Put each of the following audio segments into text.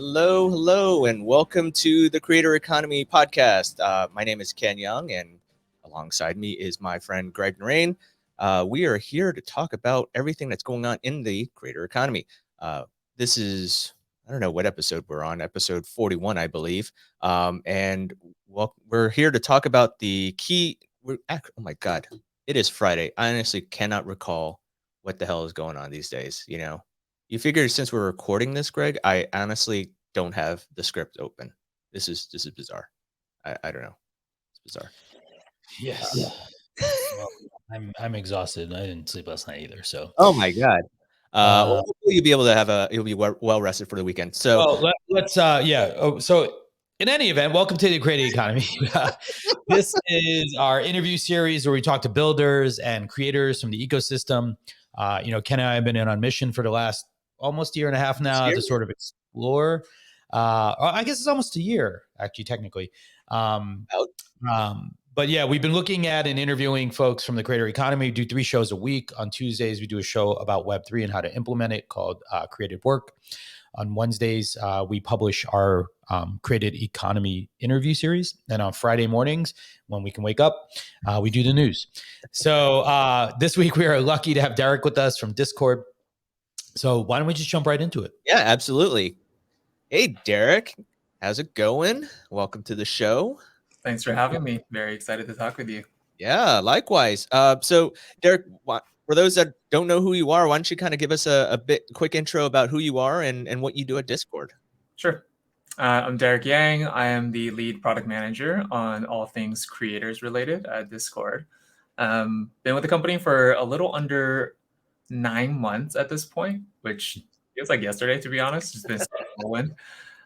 Hello, and welcome to the Creator Economy Podcast. My name is Ken Yeung, and alongside me is my friend Greg Narain. We are here to talk about everything that's going on in the creator economy. This is, I don't know what episode we're on, episode 41, I believe. And we're here to talk about the key. Oh my God, it is Friday. I honestly cannot recall what the hell is going on these days. You figure since we're recording this, Greg, I honestly don't have the script open. This is bizarre. I don't know. It's bizarre. Yes. Well, I'm exhausted. I didn't sleep last night either. So, Oh my God. Well, uh, hopefully you'll be able to you'll be well rested for the weekend. So well, let's yeah. So, in any event, welcome to the Creative Economy. This is our interview series where we talk to builders and creators from the ecosystem. Ken and I have been in on mission for the last almost year and a half this now year, to sort of explore. I guess it's almost a year, actually, technically. Um, out. but yeah, we've been looking at and interviewing folks from the creator economy. We do 3 shows a week. On Tuesdays, we do a show about Web3 and how to implement it called Creative Work. On Wednesdays, we publish our created economy interview series. And on Friday mornings, when we can wake up, we do the news. So this week, we are lucky to have Derek with us from Discord. So why don't we just jump right into it? Yeah, absolutely. Hey, Derek, how's it going? Welcome to the show. Thanks for having me. Very excited to talk with you. Yeah, likewise. So, Derek, for those that don't know who you are, why don't you kind of give us a quick intro about who you are and what you do at Discord? Sure. I'm Derek Yeung. I am the lead product manager on all things creators related at Discord. Been with the company for a little under 9 months at this point, which feels like yesterday, to be honest. It's been a whirlwind.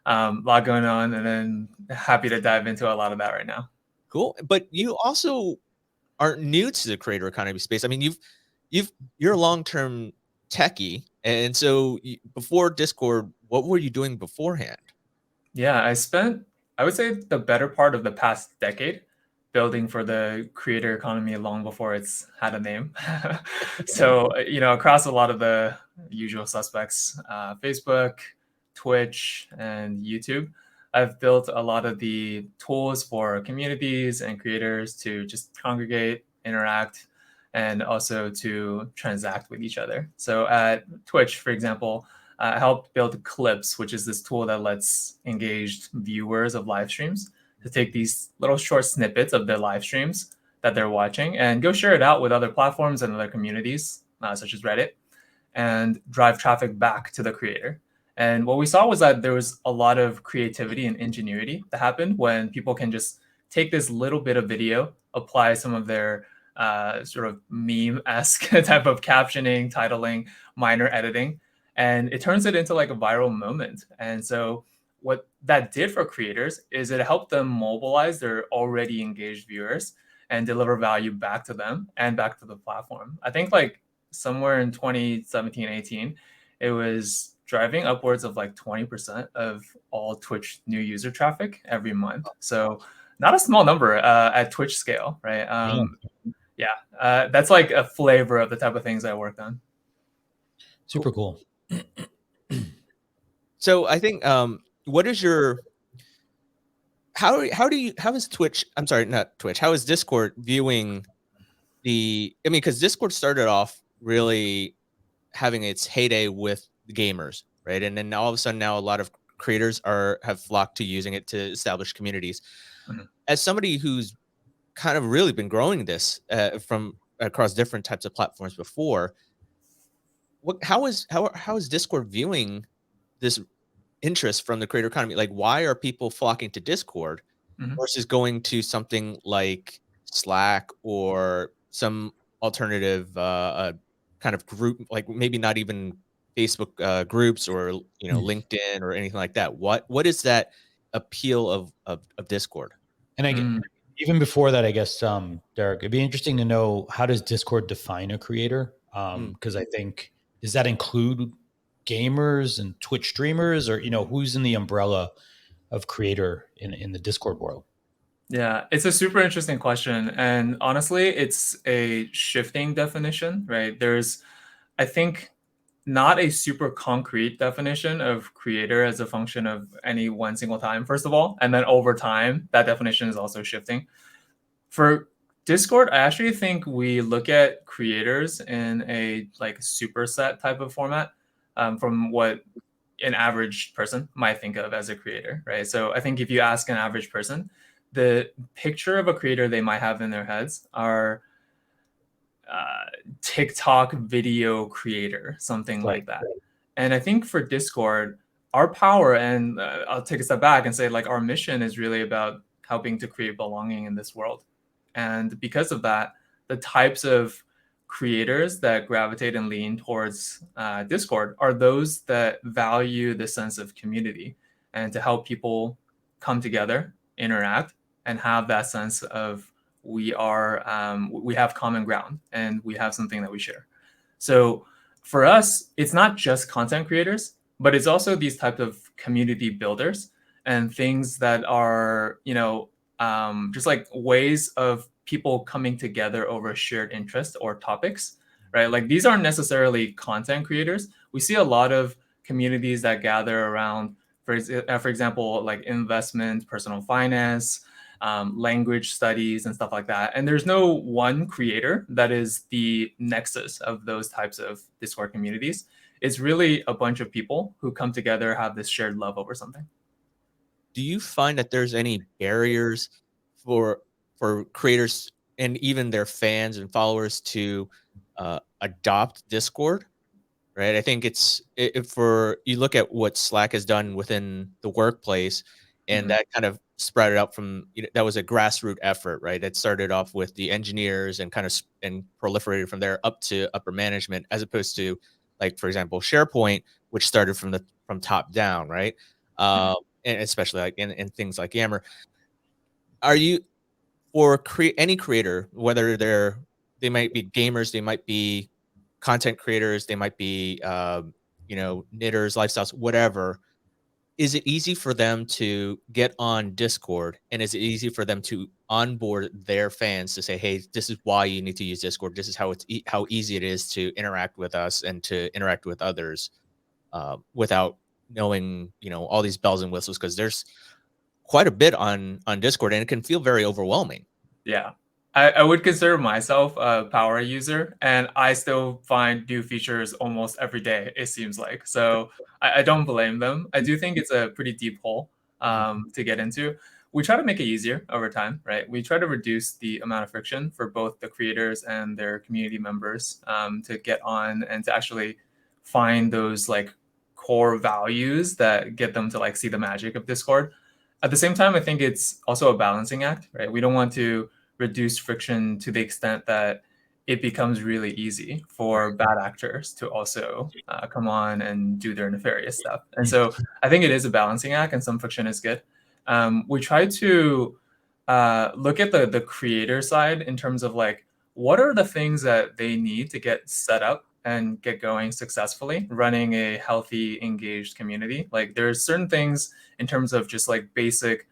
A lot going on, and then happy to dive into a lot of that right now. Cool. But you also aren't new to the creator economy space. I mean, you're a long-term techie, and so before Discord, what were you doing beforehand? Yeah, I would say, the better part of the past decade building for the creator economy long before it's had a name. So, across a lot of the usual suspects, Facebook, Twitch, and YouTube, I've built a lot of the tools for communities and creators to just congregate, interact, and also to transact with each other. So at Twitch, for example, I helped build Clips, which is this tool that lets engaged viewers of live streams to take these little short snippets of their live streams that they're watching and go share it out with other platforms and other communities, such as Reddit, and drive traffic back to the creator. And what we saw was that there was a lot of creativity and ingenuity that happened when people can just take this little bit of video, apply some of their sort of meme-esque type of captioning, titling, minor editing, and it turns it into like a viral moment. And so what that did for creators is it helped them mobilize their already engaged viewers and deliver value back to them and back to the platform. I think like somewhere in 2017, 18, it was driving upwards of like 20% of all Twitch new user traffic every month. So not a small number at Twitch scale, right? That's like a flavor of the type of things I worked on. Super cool. So I think what is your how is Twitch, I'm sorry, not Twitch, how is Discord viewing because Discord started off really having its heyday with the gamers, right? And then all of a sudden now a lot of creators have flocked to using it to establish communities. Mm-hmm. As somebody who's kind of really been growing this from across different types of platforms before, how is Discord viewing this interest from the creator economy? Like, why are people flocking to Discord versus going to something like Slack or some alternative kind of group, like maybe not even Facebook groups or LinkedIn or anything like that? What is that appeal of Discord? And even before that, I guess, Derek, it'd be interesting to know, how does Discord define a creator? Because I think, does that include gamers and Twitch streamers, or who's in the umbrella of creator in the Discord world? Yeah, it's a super interesting question. And honestly, it's a shifting definition, right? I think not a super concrete definition of creator as a function of any one single time, first of all. And then over time, that definition is also shifting. For Discord, I actually think we look at creators in a like superset type of format, from what an average person might think of as a creator, right? So I think if you ask an average person, the picture of a creator they might have in their heads are TikTok video creator, something like that. And I think for Discord, our power, and I'll take a step back and say, like, our mission is really about helping to create belonging in this world. And because of that, the types of creators that gravitate and lean towards Discord are those that value the sense of community and to help people come together, interact, and have that sense of we have common ground and we have something that we share. So for us, it's not just content creators, but it's also these types of community builders and things that are, just like ways of people coming together over shared interest or topics, right? Like these aren't necessarily content creators. We see a lot of communities that gather around, for example, like investment, personal finance, language studies, and stuff like that. And there's no one creator that is the nexus of those types of Discord communities. It's really a bunch of people who come together, have this shared love over something. Do you find that there's any barriers for creators and even their fans and followers to adopt Discord? Right. I think for you look at what Slack has done within the workplace, and that kind of spread it out from, that was a grassroots effort, right? It started off with the engineers and kind of and proliferated from there up to upper management, as opposed to, like, for example, SharePoint, which started from top down, right? And especially like in things like Yammer. Are you, or create any creator, whether they might be gamers, they might be content creators, they might be knitters, lifestyles, whatever. Is it easy for them to get on Discord, and is it easy for them to onboard their fans to say, hey, this is why you need to use Discord, this is how easy it is to interact with us and to interact with others, without knowing all these bells and whistles, because there's quite a bit on Discord, and it can feel very overwhelming. Yeah. I would consider myself a power user, and I still find new features almost every day, it seems like. So I don't blame them. I do think it's a pretty deep hole to get into. We try to make it easier over time, right? We try to reduce the amount of friction for both the creators and their community members to get on and to actually find those like core values that get them to like see the magic of Discord. At the same time, I think it's also a balancing act, right? We don't want to reduce friction to the extent that it becomes really easy for bad actors to also come on and do their nefarious stuff. And so I think it is a balancing act, and some friction is good. We try to look at the creator side in terms of like, what are the things that they need to get set up and get going successfully running a healthy, engaged community. Like there's certain things in terms of just like basic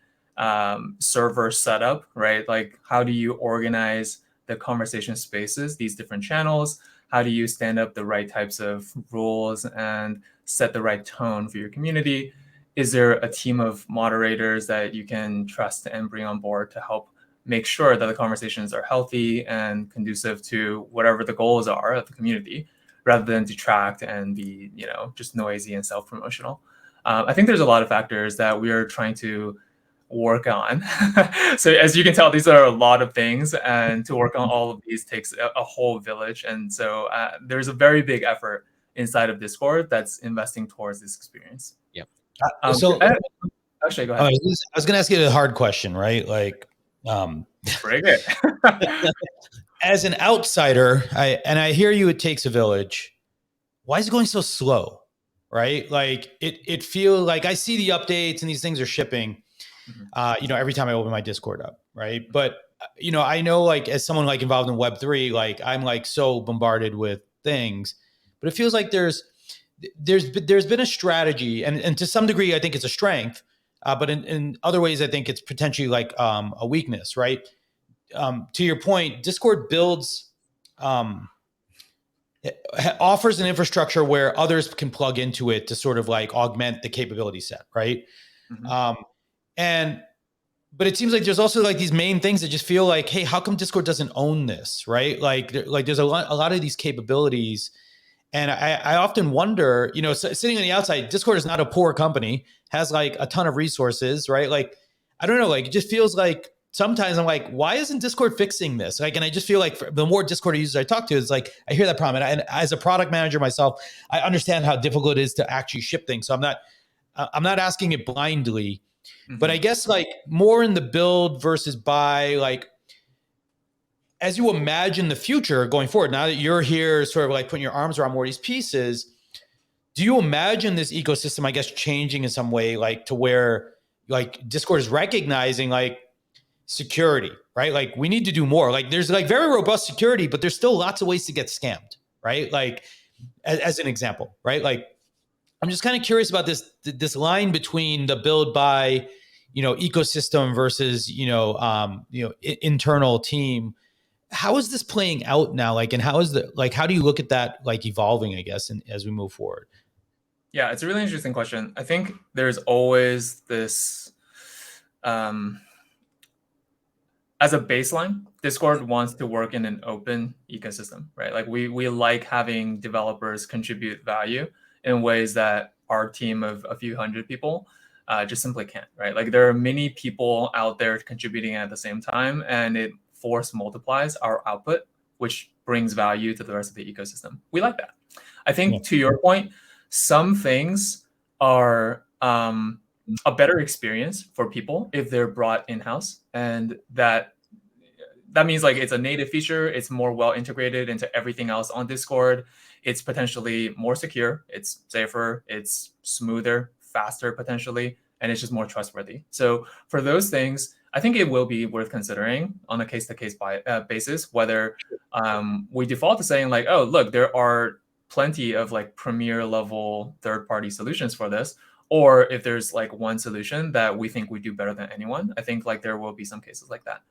server setup, right? Like how do you organize the conversation spaces, these different channels? How do you stand up the right types of rules and set the right tone for your community? Is there a team of moderators that you can trust and bring on board to help make sure that the conversations are healthy and conducive to whatever the goals are of the community, rather than detract and be, just noisy and self-promotional? I think there's a lot of factors that we are trying to work on. So as you can tell, these are a lot of things, and to work on all of these takes a whole village. And so there's a very big effort inside of Discord that's investing towards this experience. Yep. Actually, go ahead. I was going to ask you a hard question, right? Like, bring it. As an outsider, I hear you, it takes a village. Why is it going so slow? Right? Like it feels like I see the updates and these things are shipping, every time I open my Discord up. Right. But, I know like as someone like involved in Web3, like I'm like so bombarded with things, but it feels like there's been a strategy, and to some degree, I think it's a strength. But in other ways, I think it's potentially like a weakness, right? To your point, Discord builds offers an infrastructure where others can plug into it to sort of like augment the capability set, right? Mhm. And but it seems like there's also like these main things that just feel like, hey, how come Discord doesn't own this, right? Like there's a lot of these capabilities, and I often wonder, sitting on the outside, Discord is not a poor company, has like a ton of resources, right? Like I don't know, like it just feels like sometimes I'm like, why isn't Discord fixing this? Like, and I just feel like the more Discord users I talk to, it's like I hear that problem, and as a product manager myself, I understand how difficult it is to actually ship things. So I'm not asking it blindly. But I Mhm. guess like more in the build versus buy, like as you imagine the future going forward, now that you're here sort of like putting your arms around more of these pieces, do you imagine this ecosystem, I guess, changing in some way, like to where like Discord is recognizing like security, right? Like we need to do more. Like there's like very robust security, but there's still lots of ways to get scammed, right? Like as an example, right? Like I'm just kind of curious about this line between the build by, ecosystem versus internal team. How is this playing out now? Like, and how do you look at that like evolving? I guess, and as we move forward. Yeah, it's a really interesting question. I think there's always this, um, as a baseline, Discord wants to work in an open ecosystem, right? Like we like having developers contribute value in ways that our team of a few hundred people just simply can't, right? Like there are many people out there contributing at the same time, and it force multiplies our output, which brings value to the rest of the ecosystem. We like that. I Yeah. think to your point, some things are a better experience for people if they're brought in-house, and that means like it's a native feature, it's more well integrated into everything else on Discord, it's potentially more secure, it's safer, it's smoother, faster potentially, and it's just more trustworthy. So for those things, I think it will be worth considering on a case-to-case basis whether we default to saying like, oh look, there are plenty of like premier level third-party solutions for this, or if there's like one solution that we think we do better than anyone. I think like there will be some cases like that.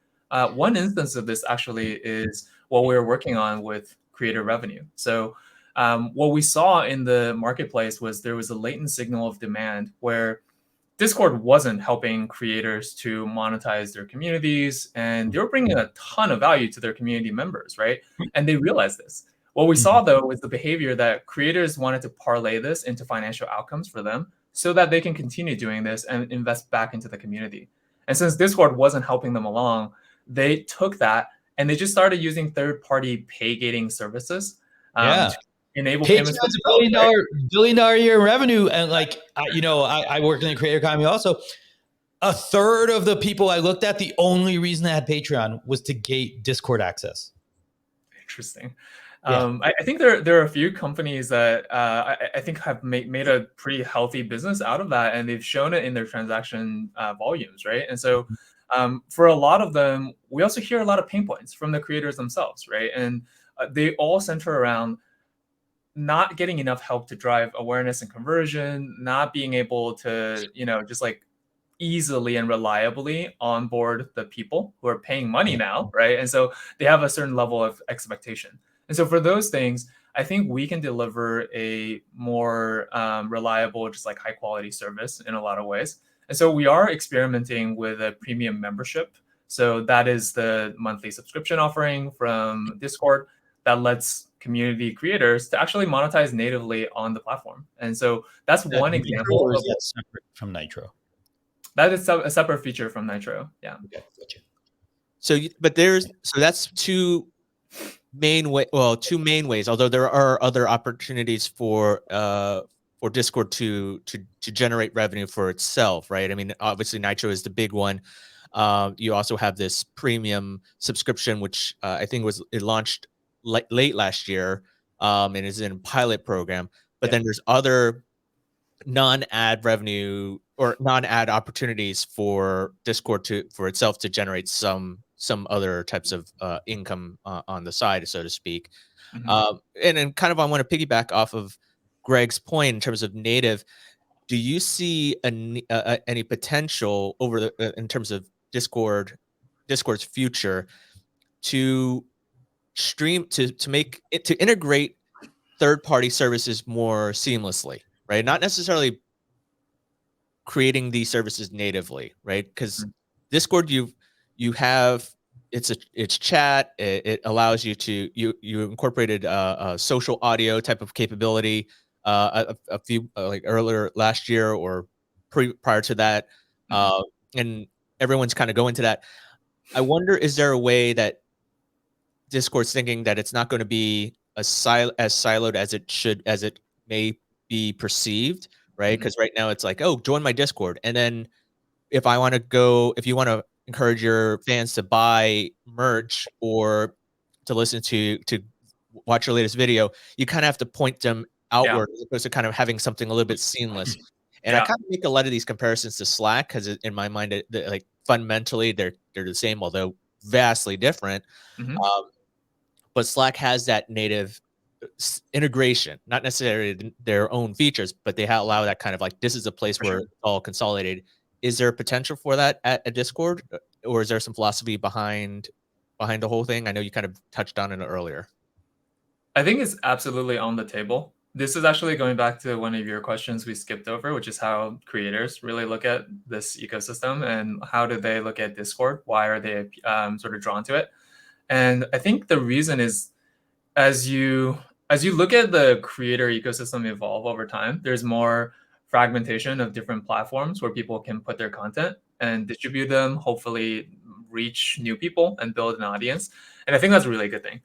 One instance of this actually is what we're working on with creator revenue. So what we saw in the marketplace was there was a latent signal of demand where Discord wasn't helping creators to monetize their communities, and they were bringing a ton of value to their community members, right? And they realized this. What we saw though was the behavior that creators wanted to parlay this into financial outcomes for them so that they can continue doing this and invest back into the community. And since Discord wasn't helping them along, they took that and they just started using third-party pay gating services Yeah. to enable payments for Patreon's a themselves, right? billion dollar a year revenue, and like I work in the creator economy also. A third of the people I looked at, the only reason they had Patreon was to gate Discord access. Interesting. Yeah. I think there are a few companies that I think have made a pretty healthy business out of that, and they've shown it in their transaction volumes, right? And so for a lot of them, we also hear a lot of pain points from the creators themselves, right? And they all center around not getting enough help to drive awareness and conversion, not being able to, just like easily and reliably onboard the people who are paying money now, right? And so they have a certain level of expectation. And so for those things, I think we can deliver a more reliable, just like high quality service in a lot of ways. And so we are experimenting with a premium membership. So that is the monthly subscription offering from Discord that lets community creators to actually monetize natively on the platform. And so that's Is that one Nitro example or is of that separate from Nitro? that is a separate feature from Nitro. Yeah. Okay, gotcha. But that's two main ways, although there are other opportunities for Discord to generate revenue for itself, right? I mean, obviously Nitro is the big one. You also have this premium subscription, which I think it launched late last year, and is in a pilot program. But then there's other non-ad revenue or non-ad opportunities for Discord for itself to generate some other types of income on the side, so to speak. Mm-hmm. And then kind of I want to piggyback off of Greg's point in terms of native. Do you see any potential over in terms of Discord's future to stream to make it to integrate third-party services more seamlessly, right? Not necessarily creating these services natively, right? Because Discord, you have it's chat. It allows you to you incorporated a social audio type of capability a few like earlier last year or prior to that, and everyone's kind of going to that. I wonder, is there a way that Discord's thinking that it's not going to be as siloed as it should, as it may be perceived, right? Because right now it's like, oh, join my Discord, and then if you want to encourage your fans to buy merch or to listen to watch your latest video, you kind of have to point them Yeah. outward as opposed to kind of having something a little bit seamless. And I Yeah. kind of make a lot of these comparisons to Slack because in my mind, like fundamentally, they're the same, although vastly different. Mhm. But Slack has that native integration, not necessarily their own features, but they allow that kind of like, this is a place For where sure. it's all consolidated. Is there potential for that at Discord, or is there some philosophy behind the whole thing? I know you kind of touched on it earlier. I think it's absolutely on the table. This is actually going back to one of your questions we skipped over, which is how creators really look at this ecosystem and how do they look at Discord? Why are they sort of drawn to it? And I think the reason is as you look at the creator ecosystem evolve over time, there's more fragmentation of different platforms where people can put their content and distribute them, hopefully reach new people and build an audience. And I think that's a really good thing.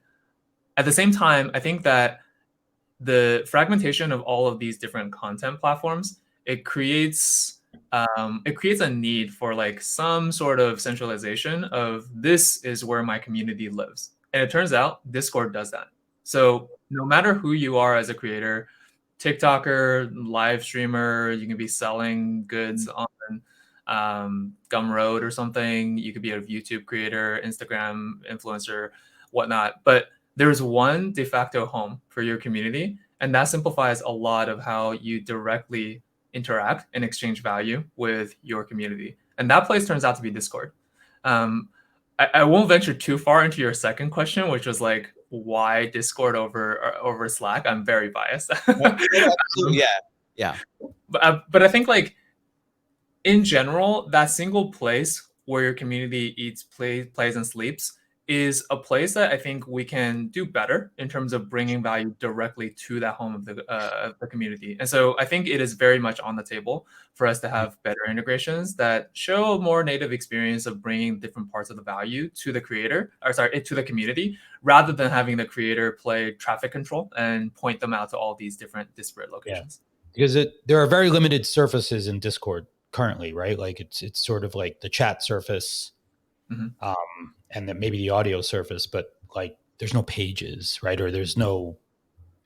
At the same time, I think that the fragmentation of all of these different content platforms, it creates a need for like some sort of centralization of this is where my community lives. And it turns out Discord does that. So no matter who you are as a creator, TikToker, live streamer, you can be selling goods on Gumroad or something. You could be a YouTube creator, Instagram influencer, whatnot. But there's one de facto home for your community, and that simplifies a lot of how you directly interact and exchange value with your community. And that place turns out to be Discord. I won't venture too far into your second question, which was like, why Discord over Slack? I'm very biased. Absolutely, yeah, yeah. But I think like in general, that single place where your community eats, plays, and sleeps is a place that I think we can do better in terms of bringing value directly to that home of the community. And so I think it is very much on the table for us to have better integrations that show a more native experience of bringing different parts of the value to the creator, or sorry, to the community, rather than having the creator play traffic control and point them out to all these different disparate locations. Yeah. Because there are very limited surfaces in Discord currently, right? Like it's sort of like the chat surface, and then maybe the audio surface, but like there's no pages, right? Or there's no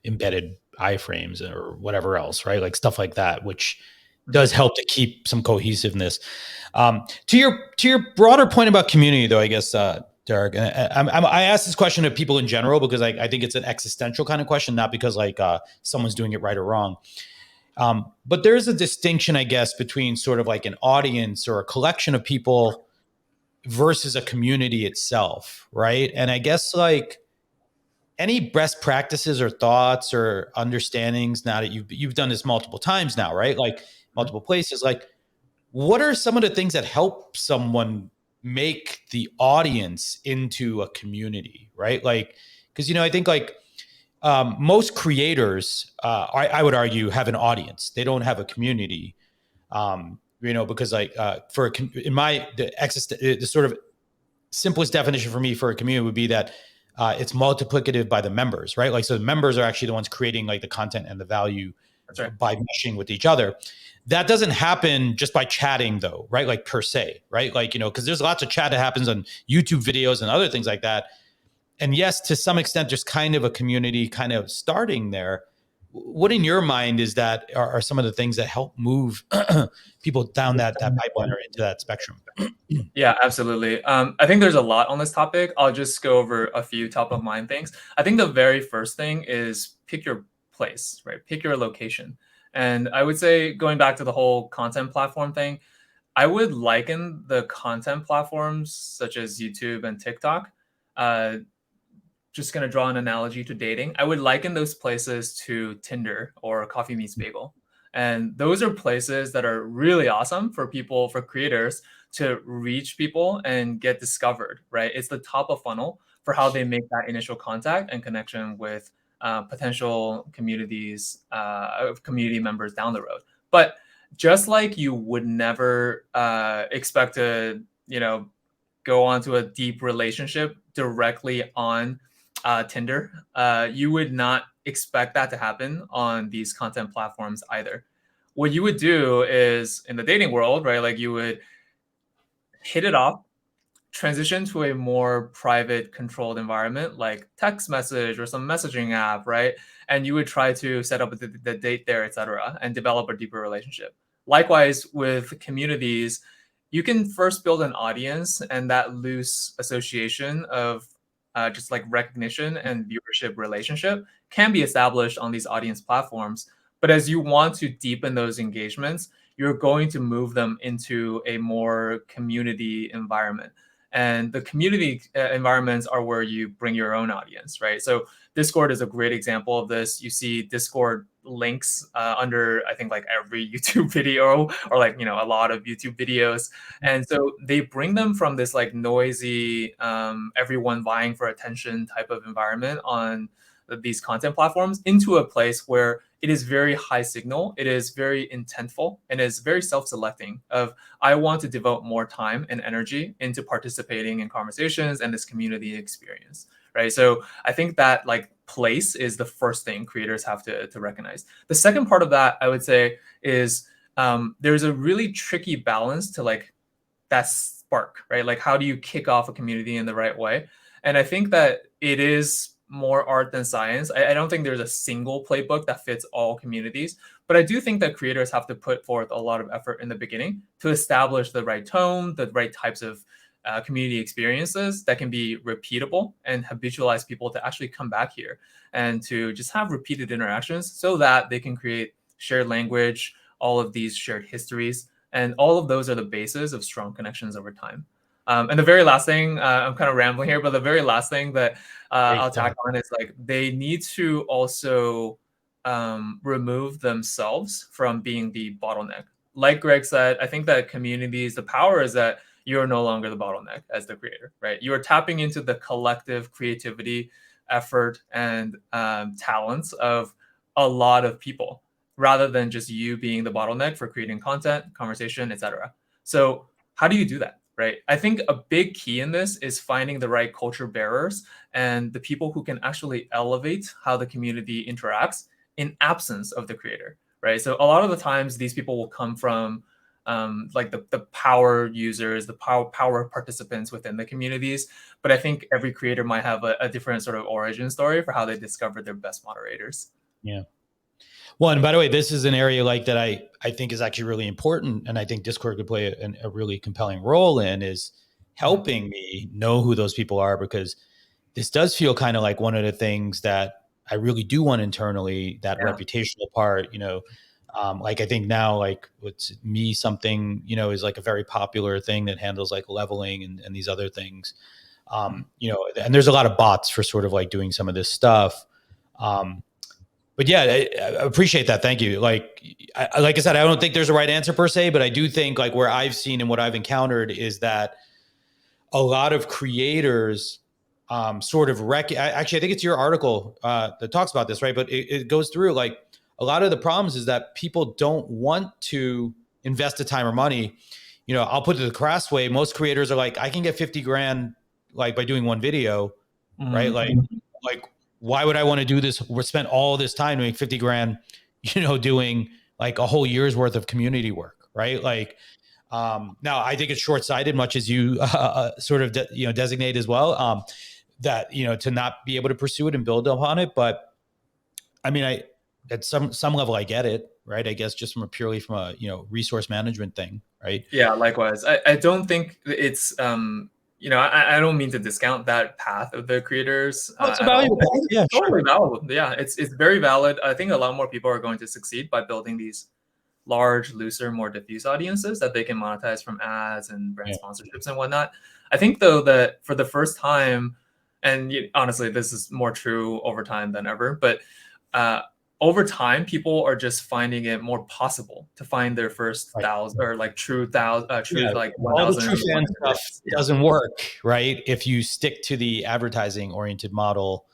embedded iframes or whatever else, right? Like stuff like that, which does help to keep some cohesiveness. To your broader point about community, though, I guess, Derek, and I ask this question to people in general because I think it's an existential kind of question, not because like someone's doing it right or wrong. But there's a distinction, I guess, between sort of like an audience or a collection of people versus a community itself, right? And I guess like any best practices or thoughts or understandings, now that you've done this multiple times now, right? Like multiple places, like what are some of the things that help someone make the audience into a community, right? Like, because I think like most creators, I would argue, have an audience. They don't have a community, because like the sort of simplest definition for me for a community would be that it's multiplicative by the members, right? Like, so the members are actually the ones creating like the content and the value. That's right. By meshing with each other. That doesn't happen just by chatting though, right? Like per se, right? Like, because there's lots of chat that happens on YouTube videos and other things like that. And yes, to some extent, there's kind of a community kind of starting there. What in your mind is that are some of the things that help move people down that pipeline or into that spectrum? Yeah, absolutely. I think there's a lot on this topic. I'll just go over a few top of mind things. I think the very first thing is pick your place, right? Pick your location. And I would say, going back to the whole content platform thing, I would liken the content platforms such as YouTube and TikTok, just going to draw an analogy to dating, I would liken those places to Tinder or Coffee Meets Bagel. And those are places that are really awesome for people, for creators to reach people and get discovered, right? It's the top of funnel for how they make that initial contact and connection with potential communities, community members down the road. But just like you would never expect to, go onto a deep relationship directly on Tinder, you would not expect that to happen on these content platforms either. What you would do is in the dating world, right? Like you would hit it off, transition to a more private controlled environment like text message or some messaging app, right? And you would try to set up the date there, etc., and develop a deeper relationship. Likewise with communities, you can first build an audience, and that loose association of just like recognition and viewership relationship can be established on these audience platforms. But as you want to deepen those engagements, you're going to move them into a more community environment. And the community environments are where you bring your own audience, right? So Discord is a great example of this. You see Discord links under, I think, like every YouTube video or like, a lot of YouTube videos. And so they bring them from this like noisy, everyone vying for attention type of environment on these content platforms into a place where it is very high signal, it is very intentful, and is very self-selecting of, I want to devote more time and energy into participating in conversations and this community experience, right? So I think that like place is the first thing creators have to recognize. The second part of that, I would say, is there's a really tricky balance to like that spark, right? Like how do you kick off a community in the right way? And I think that it is more art than science. I don't think there's a single playbook that fits all communities, but I do think that creators have to put forth a lot of effort in the beginning to establish the right tone, the right types of community experiences that can be repeatable and habitualize people to actually come back here and to just have repeated interactions so that they can create shared language, all of these shared histories, and all of those are the basis of strong connections over time. And the very last thing, I'm kind of rambling here, but the very last thing that I'll tack on is like they need to also remove themselves from being the bottleneck. Like Greg said, I think that communities, the power is that you're no longer the bottleneck as the creator, right? You are tapping into the collective creativity, effort, and talents of a lot of people, rather than just you being the bottleneck for creating content, conversation, etc. So how do you do that? Right. I think a big key in this is finding the right culture bearers and the people who can actually elevate how the community interacts in absence of the creator. Right. So a lot of the times these people will come from like the power users, the power participants within the communities. But I think every creator might have a different sort of origin story for how they discovered their best moderators. Yeah. Well, and by the way, this is an area like that I think is actually really important. And I think Discord could play a really compelling role in is helping me know who those people are, because this does feel kind of like one of the things that I really do want internally, that reputational part, like I think now, like what's me something, is like a very popular thing that handles like leveling and these other things. And there's a lot of bots for sort of like doing some of this stuff. But yeah, I appreciate that. Thank you. Like I said, I don't think there's a right answer per se, but I do think like where I've seen and what I've encountered is that a lot of creators sort of actually, I think it's your article that talks about this, right? But it goes through like a lot of the problems is that people don't want to invest the time or money. I'll put it the crass way. Most creators are like, I can get 50 grand like by doing one video, right? Like why would I want to do this? We're spent all this time doing 50 grand, doing like a whole year's worth of community work, right? Like, now I think it's short-sighted, much as you sort of, designate as well, that, to not be able to pursue it and build upon it. But I mean, at some level, I get it, right? I guess just from a resource management thing, right? Yeah, likewise. I don't think it's, I don't mean to discount that path of the creators. It's a valuable path. Yeah, totally valid. Yeah, it's very valid. I think a lot more people are going to succeed by building these large, looser, more diffuse audiences that they can monetize from ads and brand sponsorships and whatnot. I think though that for the first time, And honestly, this is more true over time than ever. But over time, people are just finding it more possible to find their first Right. 1,000 or like true Yeah, like all the 1,000 true fan stuff Yeah. doesn't work, right? If you stick to the advertising oriented model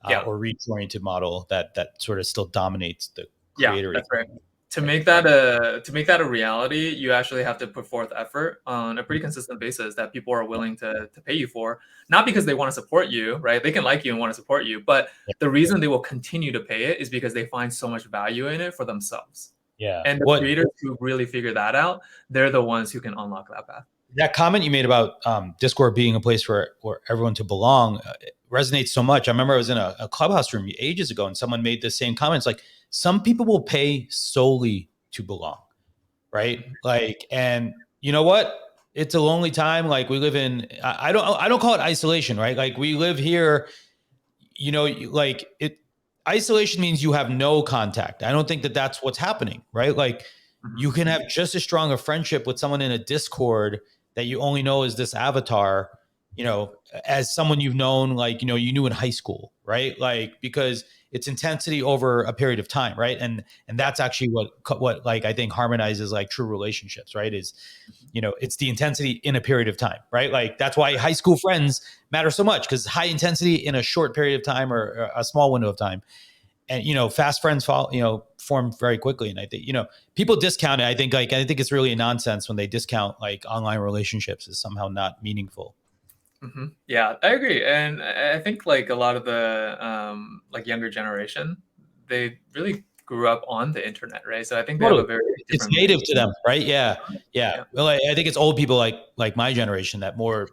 Yeah. or reach oriented model that sort of still dominates the Yeah, creator that's right. economy. To make that a reality, you actually have to put forth effort on a pretty consistent basis that people are willing to pay you for. Not because they want to support you, right? They can like you and want to support you, but Yeah. the reason they will continue to pay it is because they find so much value in it for themselves. Yeah. And the creators who really figure that out, they're the ones who can unlock that path. That comment you made about Discord being a place where everyone to belong resonates so much. I remember I was in a clubhouse room ages ago and someone made the same comments. Like, some people will pay solely to belong, right? Like, and you know what? It's a lonely time. Like, we live in, I don't call it isolation, right? Like, we live here, like isolation means you have no contact. I don't think that that's what's happening, right? Like, you can have just as strong a friendship with someone in a Discord that you only know as this avatar, as someone you've known, like, you knew in high school, right? Like, because it's intensity over a period of time, right? And that's actually what like I think harmonizes like true relationships, right? Is it's the intensity in a period of time, right? Like, that's why high school friends matter so much, because high intensity in a short period of time or a small window of time. And fast friends form very quickly. And I think people discount it. I think it's really a nonsense when they discount like online relationships as somehow not meaningful. Mm-hmm. Yeah, I agree, and I think like a lot of the like younger generation, they really grew up on the internet, right? So I think they have a very It's different native to them, right? Yeah. Yeah. Well, I think it's old people like my generation that more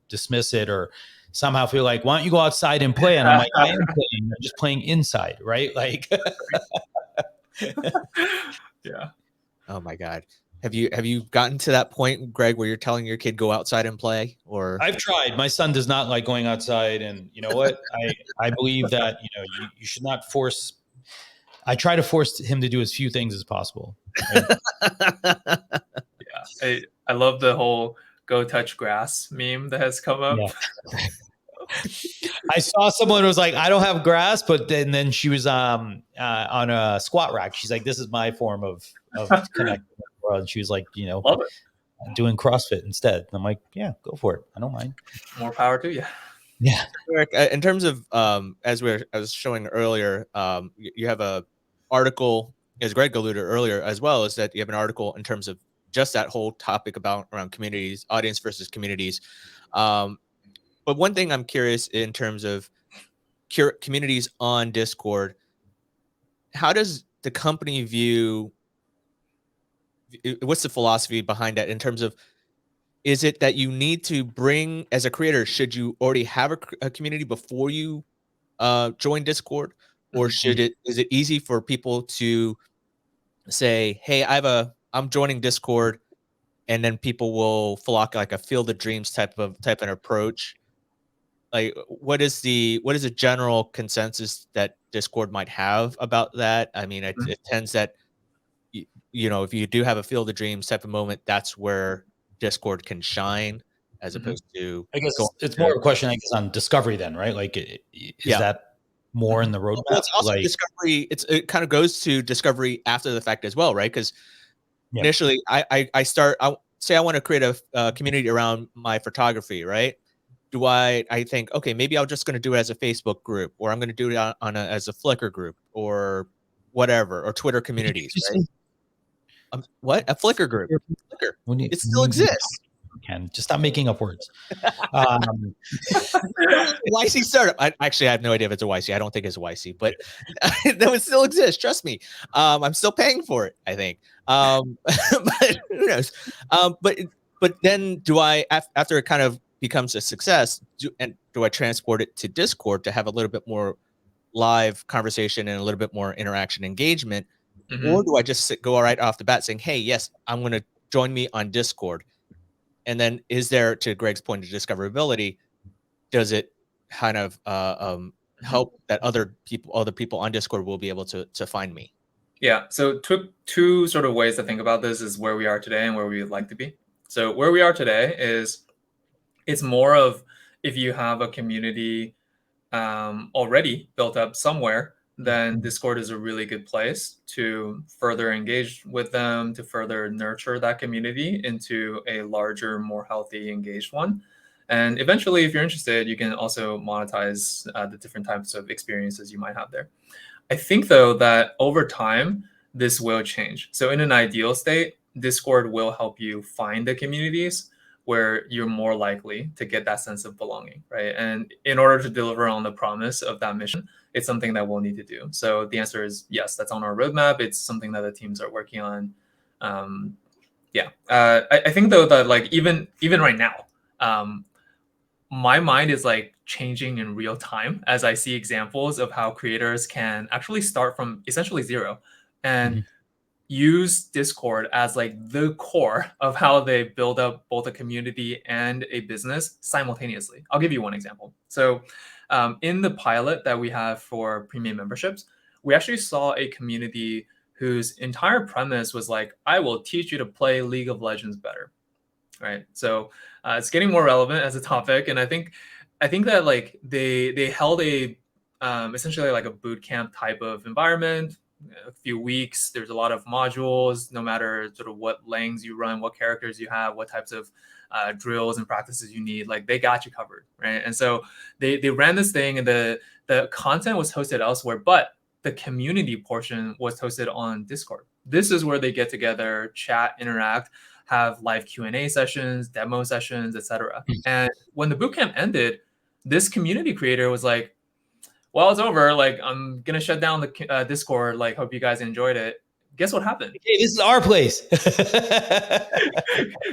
dismiss it or somehow feel like, why don't you go outside and play? And I'm like, I am playing. I'm just playing inside, right? Like, Yeah. Oh my God. Have you gotten to that point, Greg, where you're telling your kid go outside and play? Or I've tried. My son does not like going outside, and you know what? I believe that you should not force. I try to force him to do as few things as possible. Right? Yeah, I love the whole "go touch grass" meme that has come up. Yeah. I saw someone who was like, I don't have grass, but then she was on a squat rack. She's like, this is my form of connecting with the world. And she was like, Love it. doing CrossFit instead. And I'm like, yeah, go for it. I don't mind. More power to you. Yeah. Eric, in terms of as I was showing earlier, you have a article, as Greg alluded earlier, as well as that you have an article in terms of just that whole topic around communities, audience versus communities. But one thing I'm curious in terms of communities on Discord, how does the company view? What's the philosophy behind that in terms of? Is it that you need to bring, as a creator, should you already have a community before you join Discord, or is it easy for people to say, "Hey, I'm joining Discord," and then people will flock like a field of dreams type of approach? Like, what is the general consensus that Discord might have about that? I mean, it tends that if you do have a field of dreams type of moment, that's where Discord can shine, as opposed to I guess going it's to more of a question, I guess, on discovery then, right? Like, is yeah. that more in the Well, roadmap? it's also Like, discovery. It kind of goes to discovery after the fact as well, right? Because yeah. initially, I start. I say I want to create a community around my photography, right? I think, okay, maybe I'm just going to do it as a Facebook group, or I'm going to do it as a Flickr group, or whatever, or Twitter communities, right? What, a Flickr group? Flickr. It still exists. Ken, just stop making up words. YC startup. I have no idea if it's a YC. I don't think it's a YC, but that would still exist. Trust me. I'm still paying for it, I think. But who knows? But then do I, after it kind of becomes a success, do I transport it to Discord to have a little bit more live conversation and a little bit more interaction engagement? Or do I just go right off the bat saying, hey, yes, I'm going to join me on Discord? And then is there, to Greg's point of discoverability, does it kind of help that other people on Discord will be able to find me? Yeah. So two sort of ways to think about this is where we are today and where we would like to be. So where we are today is it's more of if you have a community already built up somewhere, then Discord is a really good place to further engage with them, to further nurture that community into a larger, more healthy, engaged one. And eventually, if you're interested, you can also monetize the different types of experiences you might have there. I think, though, that over time, this will change. So, in an ideal state, Discord will help you find the communities where you're more likely to get that sense of belonging, right? And in order to deliver on the promise of that mission, it's something that we'll need to do. So the answer is yes, that's on our roadmap. It's something that the teams are working on. I think though that like even right now, my mind is like changing in real time as I see examples of how creators can actually start from essentially zero and use Discord as like the core of how they build up both a community and a business simultaneously. I'll give you one example. So, in the pilot that we have for premium memberships, we actually saw a community whose entire premise was like, I will teach you to play League of Legends better. Right. So it's getting more relevant as a topic, and I think that like they held a essentially like a boot camp type of environment, a few weeks. There's a lot of modules, no matter sort of what lanes you run, what characters you have, what types of drills and practices you need. Like they got you covered, right? And so they ran this thing, and the content was hosted elsewhere, but the community portion was hosted on Discord. This is where they get together, chat, interact, have live Q&A sessions, demo sessions, etc. And when the bootcamp ended, this community creator was like, well, it's over. Like, I'm going to shut down the Discord. Like, hope you guys enjoyed it. Guess what happened? Hey, this is our place.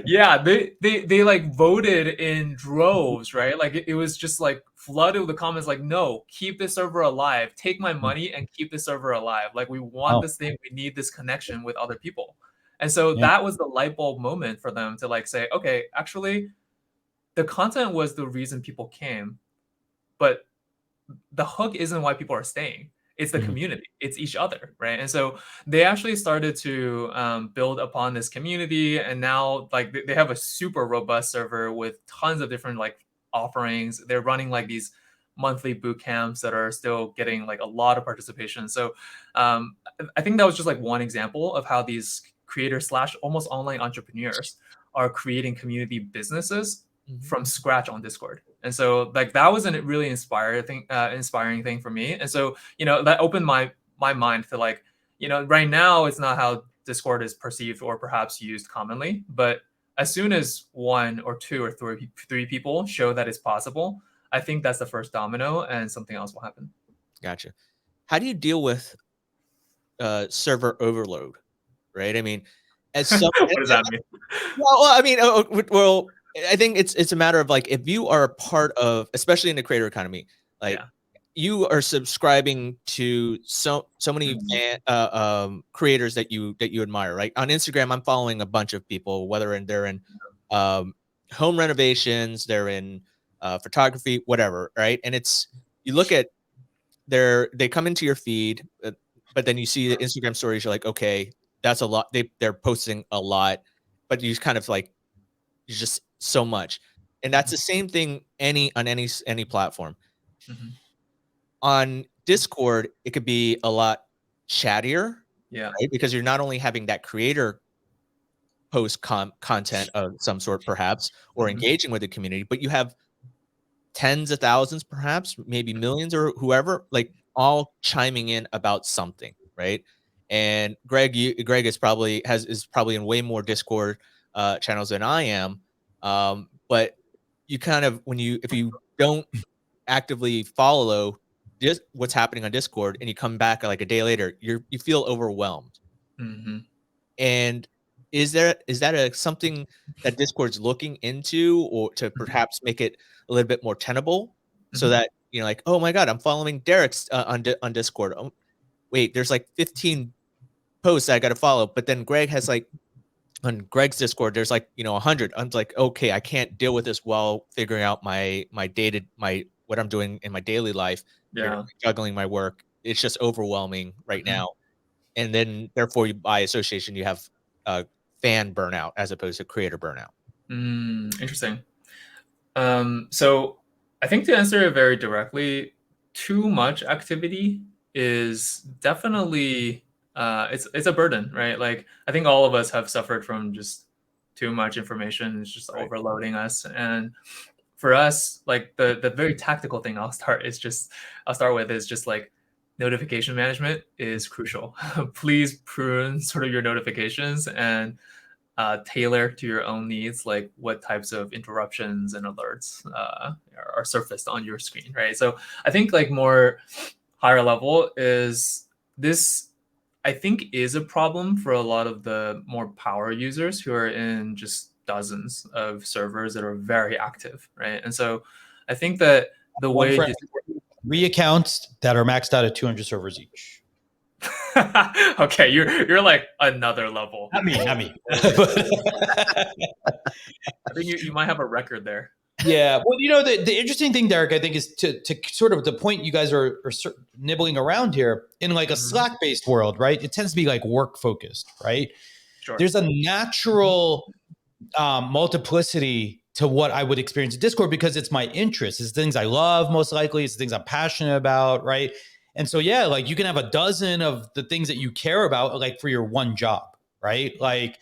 Yeah, they like voted in droves, right? Like it was just like flooded with the comments like, no, keep this server alive. Take my money and keep this server alive. Like we want this thing. We need this connection with other people. And so that was the light bulb moment for them to like say, okay, actually, the content was the reason people came, but the hook isn't why people are staying. It's the community. It's each other, right? And so they actually started to build upon this community, and now like they have a super robust server with tons of different like offerings. They're running like these monthly boot camps that are still getting like a lot of participation. So I think that was just like one example of how these creators slash almost online entrepreneurs are creating community businesses from scratch on Discord. And so like that was a really inspiring thing for me. And so, you know, that opened my mind to like, you know, right now it's not how Discord is perceived or perhaps used commonly, but as soon as one or two or three people show that it's possible, I think that's the first domino and something else will happen. Gotcha. How do you deal with server overload? Right. I mean, as some, what does that mean? well, I mean, I think it's a matter of like if you are a part of, especially in the creator economy, like you are subscribing to so many creators that you admire, right? On Instagram, I'm following a bunch of people, whether they're in home renovations, they're in photography, whatever, right? And it's you look at they come into your feed, but then you see the Instagram stories, you're like, okay, that's a lot. They're posting a lot, but you kind of like just so much, and that's the same thing on any platform. On Discord, it could be a lot chattier, right? Because you're not only having that creator post content of some sort, perhaps, or engaging with the community, but you have tens of thousands, perhaps, maybe millions, or whoever, like all chiming in about something, right? And Greg is probably in way more Discord channels than I am. But you kind of if you don't actively follow just what's happening on Discord and you come back like a day later, you feel overwhelmed. And is that something that Discord's looking into, or to perhaps make it a little bit more tenable, so that you know, like, oh my God, I'm following Derek's on Discord. Oh, wait, there's like 15 posts that I got to follow, but then Greg has like on Greg's Discord, there's like 100. I'm like, okay, I can't deal with this while figuring out my what I'm doing in my daily life. Juggling my work. It's just overwhelming right now. And then therefore, by association, you have fan burnout as opposed to creator burnout. Interesting. So I think to answer it very directly, too much activity is definitely it's a burden, right? Like I think all of us have suffered from just too much information. It's just Right. overloading us. And for us, like the very tactical thing I'll start with is just like notification management is crucial. Please prune sort of your notifications and tailor to your own needs, like what types of interruptions and alerts are surfaced on your screen, right? So I think like more higher level is this. I think is a problem for a lot of the more power users who are in just dozens of servers that are very active, right? And so I think that the One way friend, 3 accounts that are maxed out at 200 servers each. okay, you're like another level. Not me. I think you might have a record there. Yeah. Well, the interesting thing, Derek, I think is to sort of the point you guys are nibbling around here in like a Slack-based world, right? It tends to be like work focused, right? Sure. There's a natural multiplicity to what I would experience in Discord because it's my interest. It's things I love, most likely. It's things I'm passionate about, right? And so, yeah, like you can have a dozen of the things that you care about, like for your one job, right? Like,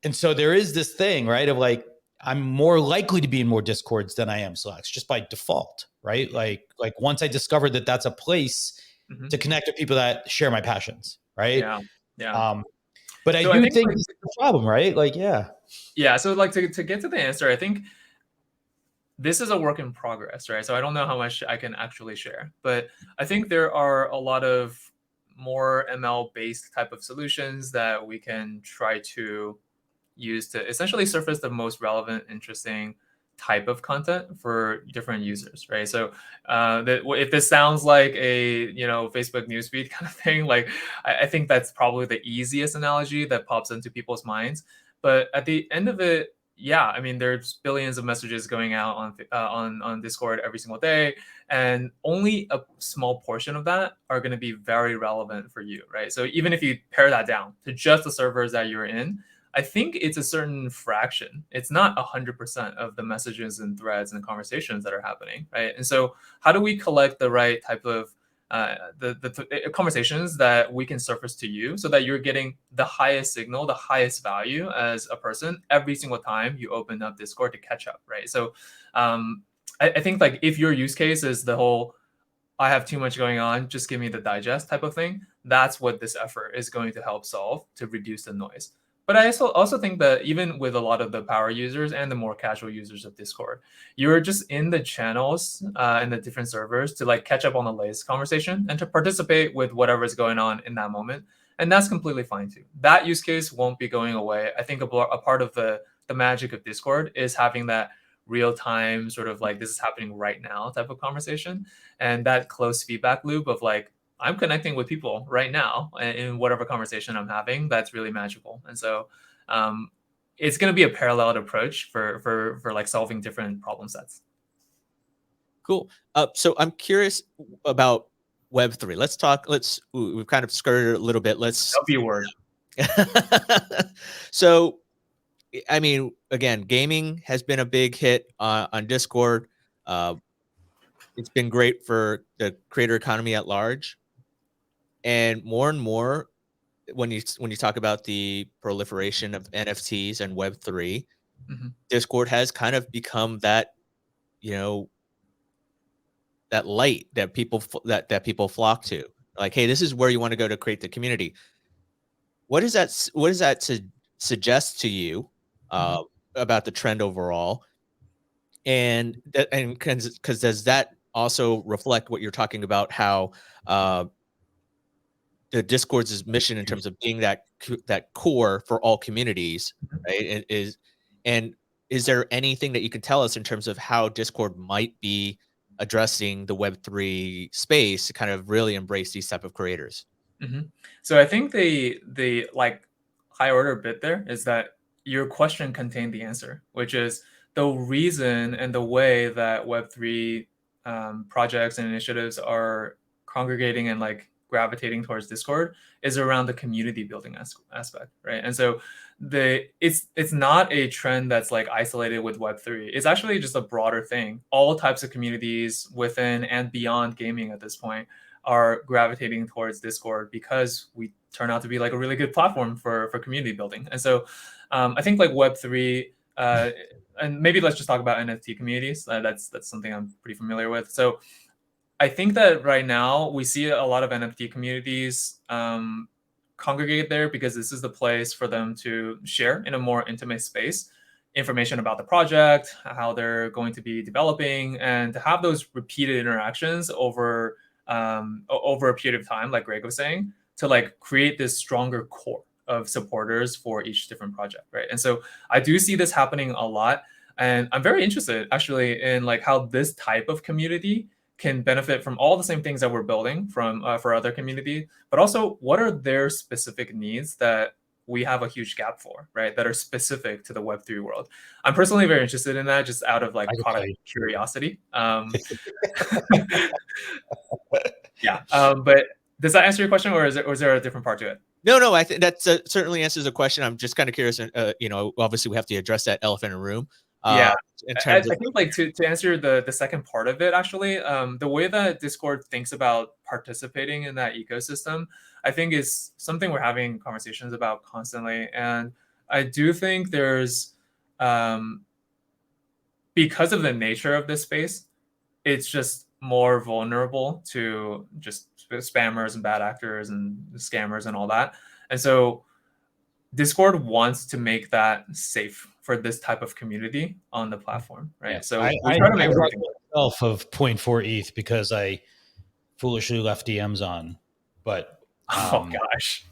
and so there is this thing, right, of like, I'm more likely to be in more Discords than I am Slacks, just by default, right? Like once I discovered that that's a place to connect with people that share my passions, right? Yeah. But So I I do think think like, this is the problem, right? Like, yeah. Yeah. So like to get to the answer, I think this is a work in progress, right? So I don't know how much I can actually share, but I think there are a lot of more ML based type of solutions that we can try to use to essentially surface the most relevant, interesting type of content for different users, right? So if this sounds like a Facebook newsfeed kind of thing, like I think that's probably the easiest analogy that pops into people's minds. But at the end of it, yeah, I mean, there's billions of messages going out on Discord every single day, and only a small portion of that are going to be very relevant for you, right? So even if you pare that down to just the servers that you're in, I think it's a certain fraction. It's not 100% of the messages and threads and conversations that are happening, right? And so, how do we collect the right type of the conversations that we can surface to you so that you're getting the highest signal, the highest value as a person every single time you open up Discord to catch up, right? So, I think like if your use case is the whole I have too much going on, just give me the digest type of thing. That's what this effort is going to help solve to reduce the noise. But I also think that even with a lot of the power users and the more casual users of Discord, you're just in the channels and the different servers to like catch up on the latest conversation and to participate with whatever is going on in that moment. And that's completely fine too. That use case won't be going away. I think a part of the magic of Discord is having that real time sort of like this is happening right now type of conversation and that close feedback loop of like I'm connecting with people right now in whatever conversation I'm having. That's really magical. And so it's going to be a paralleled approach for like solving different problem sets. Cool. So I'm curious about Web3. We've kind of skirted it a little bit. That'll be a word. So, I mean, again, gaming has been a big hit on Discord. It's been great for the creator economy at large. And more, when you talk about the proliferation of NFTs and Web3, Discord has kind of become that, that light that people that people flock to. Like, hey, this is where you want to go to create the community. What does that suggest to you about the trend overall? And because does that also reflect what you're talking about, how the Discord's mission in terms of being that core for all communities, right? And is there anything that you can tell us in terms of how Discord might be addressing the Web3 space to kind of really embrace these type of creators? So I think the like high order bit there is that your question contained the answer, which is the reason and the way that Web3 projects and initiatives are congregating and like gravitating towards Discord is around the community building aspect, right? And so it's not a trend that's like isolated with Web3. It's actually just a broader thing. All types of communities within and beyond gaming at this point are gravitating towards Discord because we turn out to be like a really good platform for community building. And so I think like Web3, and maybe let's just talk about NFT communities. That's something I'm pretty familiar with. So I think that right now we see a lot of NFT communities congregate there because this is the place for them to share in a more intimate space information about the project, how they're going to be developing, and to have those repeated interactions over a period of time, like Greg was saying, to like create this stronger core of supporters for each different project, right? And so I do see this happening a lot, and I'm very interested actually in like how this type of community can benefit from all the same things that we're building from for other community, but also what are their specific needs that we have a huge gap for, right? That are specific to the Web3 world. I'm personally very interested in that, just out of like product curiosity. Yeah, but does that answer your question, or is there a different part to it? No, I think that certainly answers the question. I'm just kind of curious. Obviously we have to address that elephant in the room. Yeah, in terms I think like to answer the second part of it, actually, the way that Discord thinks about participating in that ecosystem, I think is something we're having conversations about constantly. And I do think there's, because of the nature of this space, it's just more vulnerable to just spammers and bad actors and scammers and all that. And so Discord wants to make that safe for this type of community on the platform, right? Yeah. So I try to make robbed myself of 0.4 ETH because I foolishly left DMs on, but oh gosh.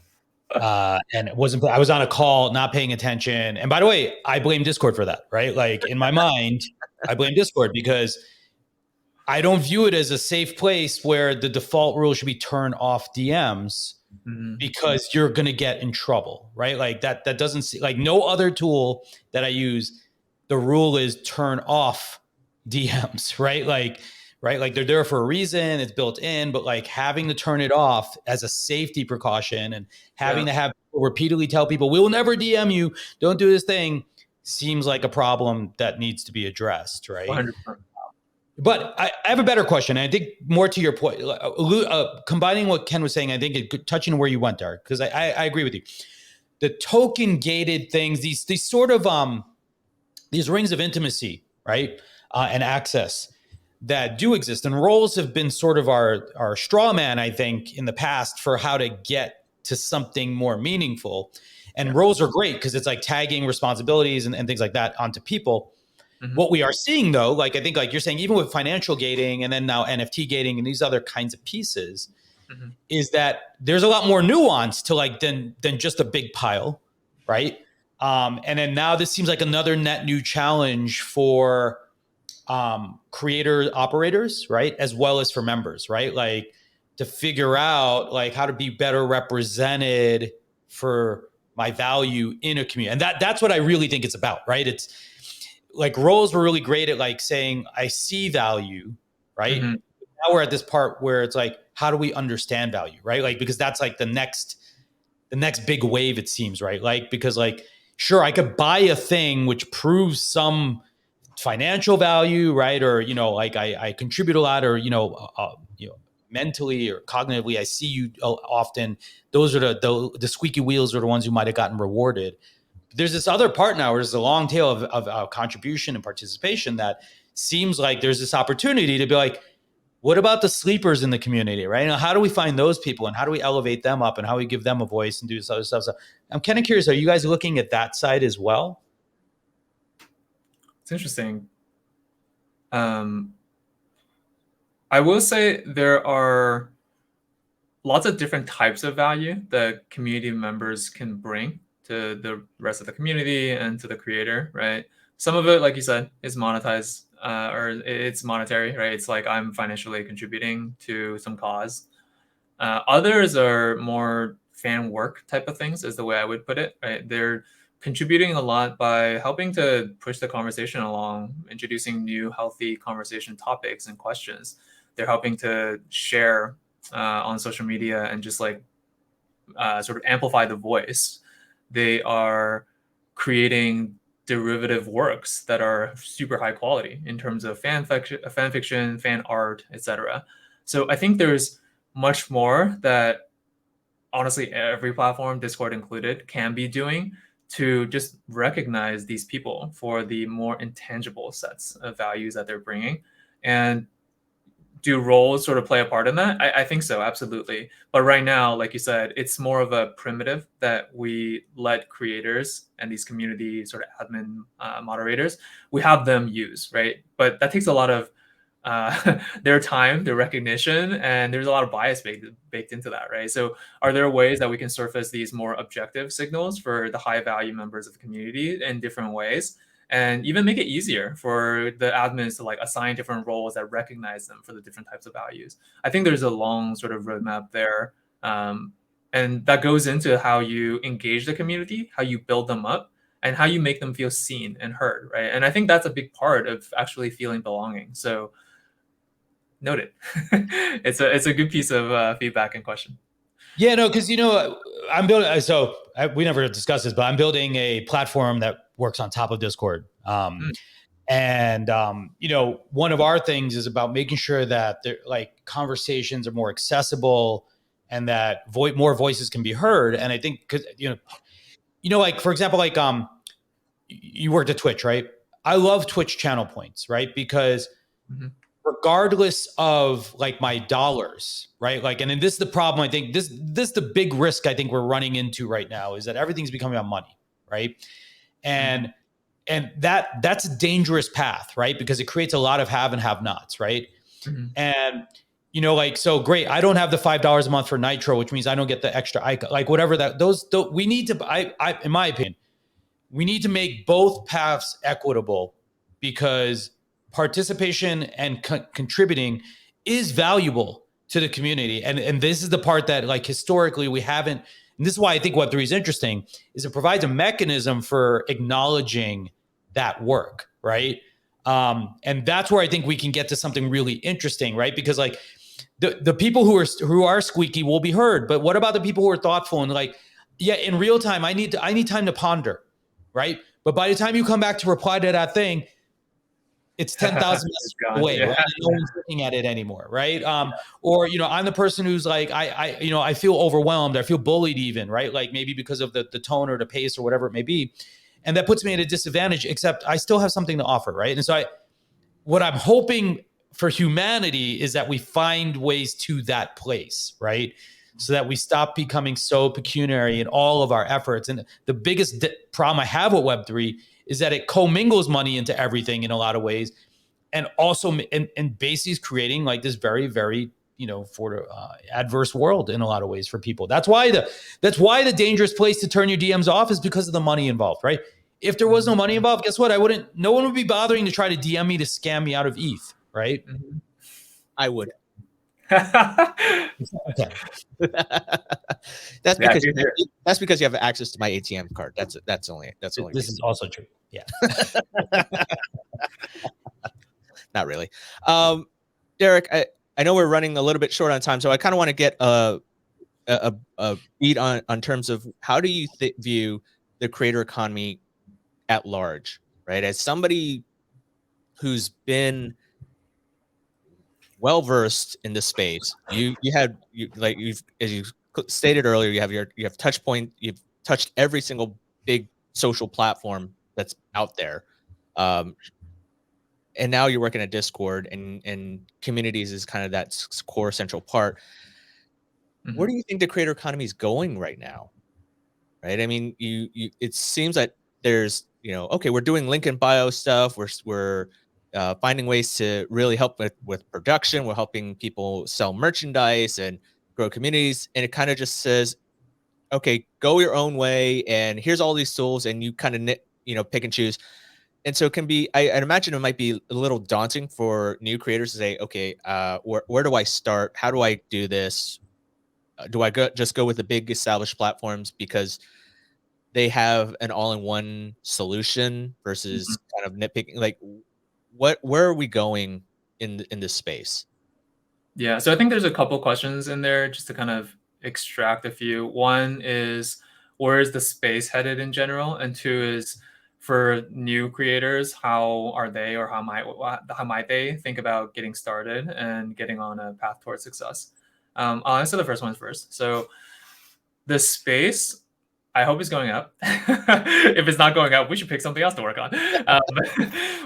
And it wasn't. I was on a call, not paying attention. And by the way, I blame Discord for that, right? Like in my mind, I blame Discord because I don't view it as a safe place where the default rule should be turn off DMs. Because you're going to get in trouble, right? Like that doesn't see, like no other tool that I use, the rule is turn off DMs, right? Like they're there for a reason, it's built in, but like having to turn it off as a safety precaution and having to have people repeatedly tell people, we'll never DM you, don't do this thing, seems like a problem that needs to be addressed, right? 100%. But I have a better question. I think more to your point, combining what Ken was saying, I think touching where you went, Derek, because I agree with you. The token gated things, these sort of these rings of intimacy, right, and access that do exist, and roles have been sort of our straw man, I think, in the past for how to get to something more meaningful. And roles are great because it's like tagging responsibilities and things like that onto people. What we are seeing, though, like I think, like you're saying, even with financial gating and then now NFT gating and these other kinds of pieces, is that there's a lot more nuance to like than just a big pile, right? And then now this seems like another net new challenge for creator operators, right, as well as for members, right? Like to figure out like how to be better represented for my value in a community, and that's what I really think it's about, right? It's like roles were really great at like saying, I see value, right? Now we're at this part where it's like, how do we understand value, right? Like, because that's like the next big wave, it seems, right? Like, because like, sure, I could buy a thing which proves some financial value, right? Or, like I contribute a lot, or, mentally or cognitively, I see you often. Those are the squeaky wheels are the ones who might've gotten rewarded. There's this other part now where there's a long tail of contribution and participation that seems like there's this opportunity to be like, what about the sleepers in the community, right? How do we find those people and how do we elevate them up and how we give them a voice and do this other stuff? So I'm kind of curious, are you guys looking at that side as well? It's interesting. I will say there are lots of different types of value that community members can bring to the rest of the community and to the creator, right? Some of it, like you said, is monetized or it's monetary, right? It's like I'm financially contributing to some cause. Others are more fan work type of things, is the way I would put it, right? They're contributing a lot by helping to push the conversation along, introducing new healthy conversation topics and questions. They're helping to share on social media and just like sort of amplify the voice, they are creating derivative works that are super high quality in terms of fan fiction, fan art, etc. So I think there's much more that honestly every platform, Discord included, can be doing to just recognize these people for the more intangible sets of values that they're bringing. And do roles sort of play a part in that? I think so, absolutely. But right now, like you said, it's more of a primitive that we let creators and these community sort of admin moderators, we have them use, right? But that takes a lot of their time, their recognition, and there's a lot of bias baked into that, right? So are there ways that we can surface these more objective signals for the high value members of the community in different ways? And even make it easier for the admins to like assign different roles that recognize them for the different types of values. I think there's a long sort of roadmap there. And that goes into how you engage the community, how you build them up, and how you make them feel seen and heard, right? And I think that's a big part of actually feeling belonging. So noted. It's a good piece of feedback and question. Yeah, no, because I'm building. We never discussed this, but I'm building a platform that works on top of Discord. And one of our things is about making sure that like conversations are more accessible and that more voices can be heard. And I think because like for example, like you worked at Twitch, right? I love Twitch channel points, right? Because regardless of like my dollars, right? Like, and this is the problem. I think this the big risk I think we're running into right now is that everything's becoming about money, right? And that's a dangerous path, right? Because it creates a lot of have and have nots, right? And like, so great. I don't have the $5 a month for Nitro, which means I don't get the extra icon, like whatever that we need to. I in my opinion, we need to make both paths equitable because participation and contributing is valuable to the community. And this is the part that like historically we haven't, and this is why I think Web3 is interesting, is it provides a mechanism for acknowledging that work, right? And that's where I think we can get to something really interesting, right? Because like the people who are squeaky will be heard, but what about the people who are thoughtful and like, yeah, in real time, I need time to ponder, right? But by the time you come back to reply to that thing, it's 10,000 messages away, right? No one's looking at it anymore, right? Or I'm the person who's like, I feel overwhelmed, I feel bullied, even, right? Like maybe because of the tone or the pace or whatever it may be, and that puts me at a disadvantage. Except I still have something to offer, right? And so what I'm hoping for humanity is that we find ways to that place, right? So that we stop becoming so pecuniary in all of our efforts. And the biggest problem I have with Web3 is that it commingles money into everything in a lot of ways. And also, and basically is creating like this very, very, adverse world in a lot of ways for people. That's why the dangerous place to turn your DMs off is because of the money involved, right? If there was no money involved, guess what? No one would be bothering to try to DM me to scam me out of ETH, right? I would. Okay. That's because you have access to my ATM card. That's only. This is also true. Yeah. Not really. Derek, I know we're running a little bit short on time, so I kind of want to get a beat on terms of how do you view the creator economy at large, right? As somebody who's been well versed in this space, you've as you stated earlier, you have touch point, you've touched every single big social platform that's out there, and now you're working at Discord, and communities is kind of that core central part. Where do you think the creator economy is going right now? Right? I mean, it seems that there's okay, we're doing link in bio stuff, we're finding ways to really help with production, we're helping people sell merchandise and grow communities, and it kind of just says, okay, go your own way, and here's all these tools, and you kind of pick and choose. And so it can be, I'd imagine it might be a little daunting for new creators to say, okay, where do I start? How do I do this? Do I just go with the big established platforms because they have an all-in-one solution versus kind of nitpicking? Like, where are we going in this space? Yeah, so I think there's a couple questions in there just to kind of extract a few. One is, where is the space headed in general? And two is, for new creators, how are they, or how might they think about getting started and getting on a path towards success? I'll answer the first one first. So the space, I hope it's going up. If it's not going up, we should pick something else to work on.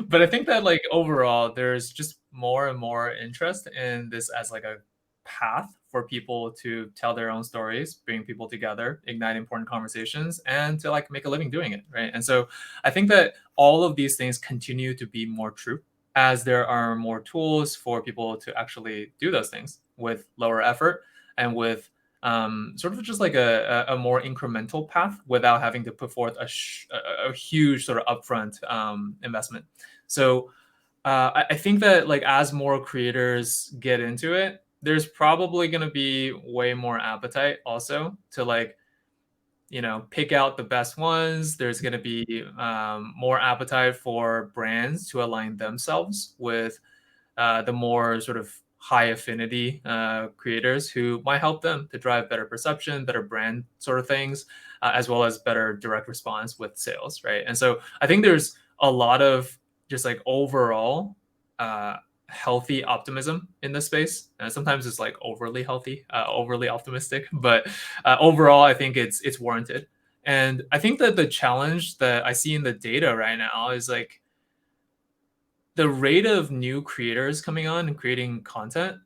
But I think that like overall, there's just more and more interest in this as like a path for people to tell their own stories, bring people together, ignite important conversations, and to like make a living doing it, right? And so I think that all of these things continue to be more true as there are more tools for people to actually do those things with lower effort and with sort of just like a more incremental path without having to put forth a huge sort of upfront investment. So I think that like as more creators get into it, there's probably going to be way more appetite also to like, you know, pick out the best ones. There's going to be more appetite for brands to align themselves with the more sort of high affinity creators who might help them to drive better perception, better brand sort of things, as well as better direct response with sales, right? And so I think there's a lot of just like overall healthy optimism in this space. Sometimes it's like overly healthy, overly optimistic, but overall, I think it's warranted. And I think that the challenge that I see in the data right now is like the rate of new creators coming on and creating content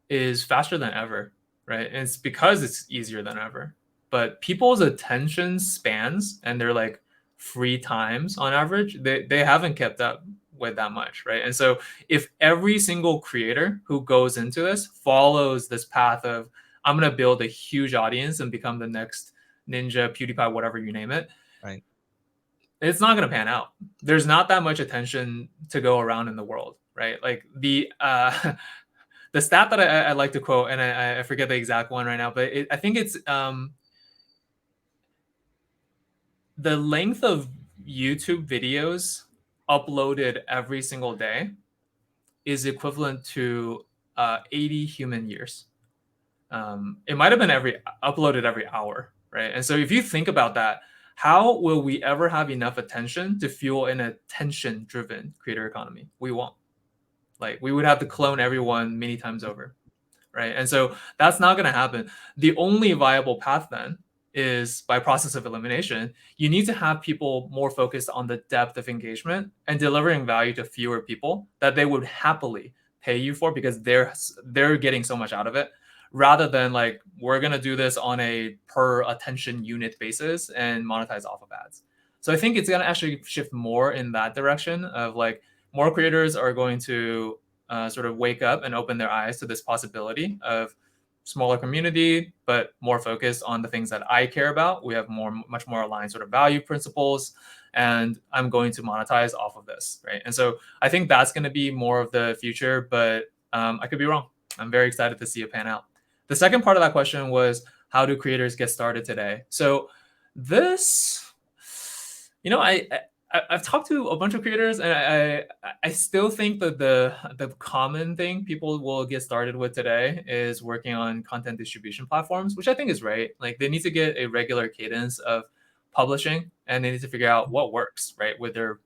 is faster than ever, right? And it's because it's easier than ever. But people's attention spans and their like free times on average, they haven't kept up with that much, right? And so if every single creator who goes into this follows this path of I'm gonna build a huge audience and become the next Ninja, PewDiePie, whatever you name it, Right. it's not going to pan out. There's not that much attention to go around in the world, right? Like the the stat that I like to quote, and I forget the exact one right now, but I think it's the length of YouTube videos uploaded every single day is equivalent to 80 human years. It might have been uploaded every hour, right? And so if you think about that, how will we ever have enough attention to fuel an attention-driven creator economy? We won't. Like we would have to clone everyone many times over, right? And so that's not going to happen. The only viable path then is by process of elimination. You need to have people more focused on the depth of engagement and delivering value to fewer people that they would happily pay you for because they're getting so much out of it, rather than like we're going to do this on a per attention unit basis and monetize off of ads. So I think it's going to actually shift more in that direction of like more creators are going to sort of wake up and open their eyes to this possibility of smaller community, but more focused on the things that I care about. We have much more aligned sort of value principles, and I'm going to monetize off of this, right? And so I think that's going to be more of the future, but I could be wrong. I'm very excited to see it pan out. The second part of that question was, how do creators get started today? So this, you know, I've talked to a bunch of creators, and I still think that the common thing people will get started with today is working on content distribution platforms, which I think is right. Like they need to get a regular cadence of publishing, and they need to figure out what works, right, with their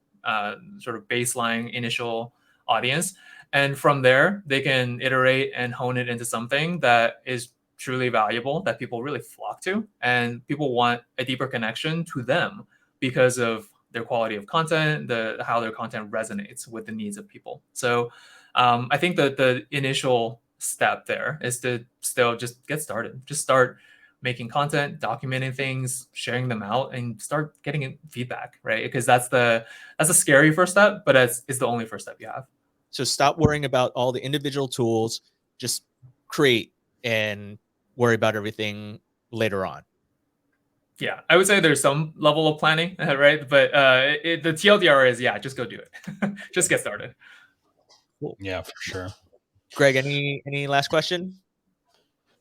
sort of baseline initial audience. And from there, they can iterate and hone it into something that is truly valuable, that people really flock to, and people want a deeper connection to them because of their quality of content, how their content resonates with the needs of people. So I think that the initial step there is to still just get started. Just start making content, documenting things, sharing them out, and start getting feedback, right? Because that's a scary first step, but it's the only first step you have. So stop worrying about all the individual tools, just create and worry about everything later on. Yeah, I would say there's some level of planning, right? But the TLDR is, yeah, just go do it. Just get started. Cool. Yeah, for sure. Greg, any last question?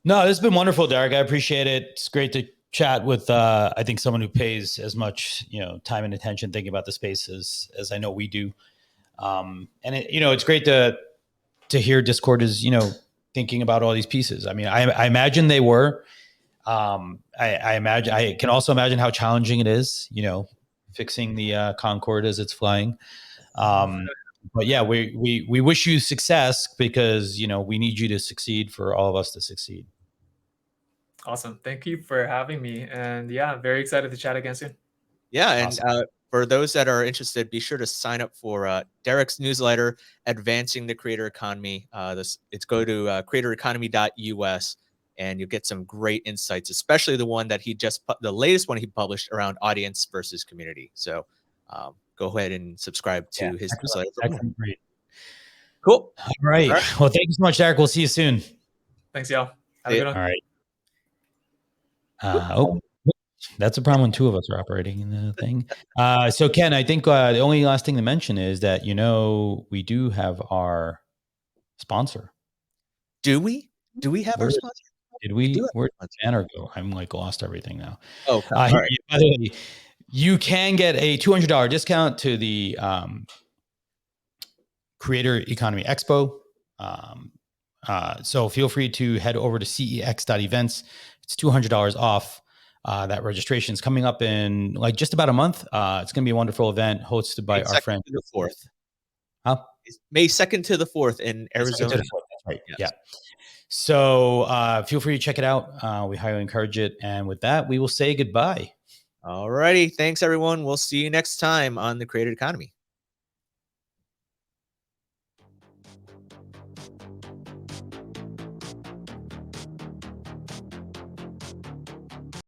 No, this has been wonderful, Derek. I appreciate it. It's great to chat with, I think, someone who pays as much, time and attention thinking about the space as I know we do. And it's great to hear Discord is, thinking about all these pieces. I mean, I imagine they were. I can also imagine how challenging it is, you know, fixing the Concorde as it's flying. But yeah, we wish you success because, you know, we need you to succeed for all of us to succeed. Awesome. Thank you for having me. And yeah, very excited to chat again soon. Yeah, and Awesome. for those that are interested, be sure to sign up for Derek's newsletter, Advancing the Creator Economy. It's go to creatoreconomy.us, and you'll get some great insights, especially the one that the latest one he published around audience versus community. So go ahead and subscribe Yeah, to his excellent, newsletter for more. excellent, great. Cool. All right. All right. Well, thank you so much, Derek. We'll see you soon. Thanks, y'all. Have a See good ya. one. All right. Oh, that's a problem when two of us are operating in the thing. So Ken, I think the only last thing to mention is that, you know, we do have our sponsor. Do we? Do we have our sponsor? Did We do we? have Where our did Banner go? I'm like lost everything now. Oh, all right. By the way, you can get a $200 discount to the Creator Economy Expo. So feel free to head over to cex.events. It's $200 off. That registration is coming up in like just about a month. It's going to be a wonderful event hosted by our friend. The 4th. Huh? It's May 2nd to the 4th in Arizona. That's right. Yes. Yeah. So feel free to check it out. We highly encourage it. And with that, we will say goodbye. All righty. Thanks, everyone. We'll see you next time on the Creator Economy.